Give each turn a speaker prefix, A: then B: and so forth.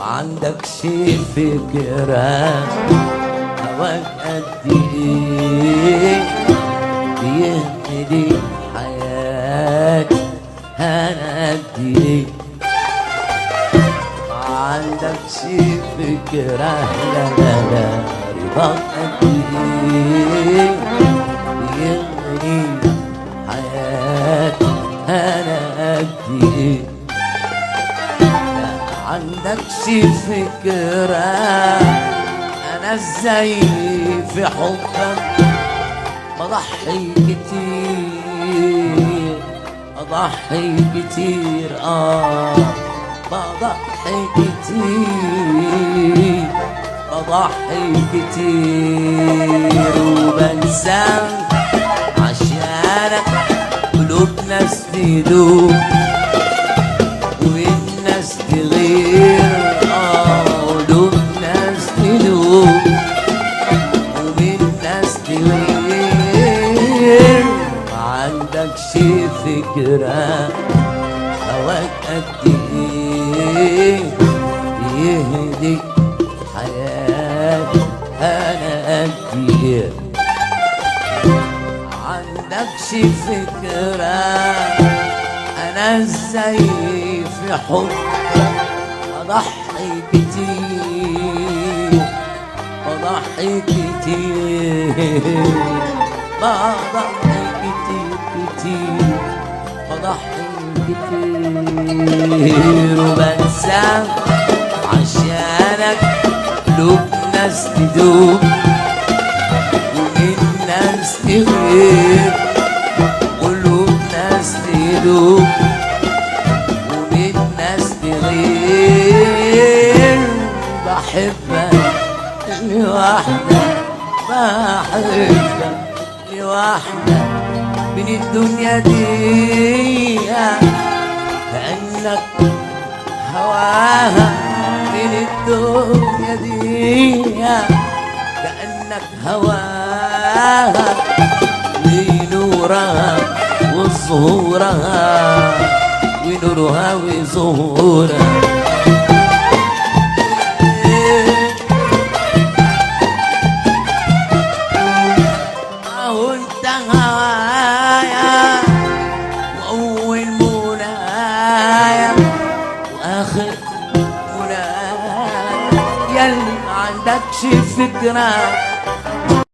A: ما عندكش فكرة هواك قد ايه بيهدي حياتي انا قد ايه. ما عندكش فكرة لا لا لا رضاك قد ايه بيغني حياتي انا قد ايه. ما عندكش فكرة انا ازاي في حبك بضحي كتير اضحي كتير بضحي كتير بضحي كتير وبنسى عشانك قلوب ناس تدوب والناس تغير قلوب ناس تدوب والناس تغير. ما عندكش فكرة هواك قد ايه يهدي حياتي انا قد ايه. عندكش فكرة انا ازاي في حب اضحي كتير بضحي كتير بضحي كتير كتير بضحي كتير وبنسى عشانك قلوب ناس تدوب ومن ناس تغير قلوب ناس تدوب ومن ناس تغير. بحبك لوحدك بحبك لوحدك من الدنيا دي كأنك هواها من الدنيا دي كأنك هواها ونورها وظهورها ونورها وظهورها. اهو انت هوايا واول منايا واخر منايا ياللي ما عندكش فكرة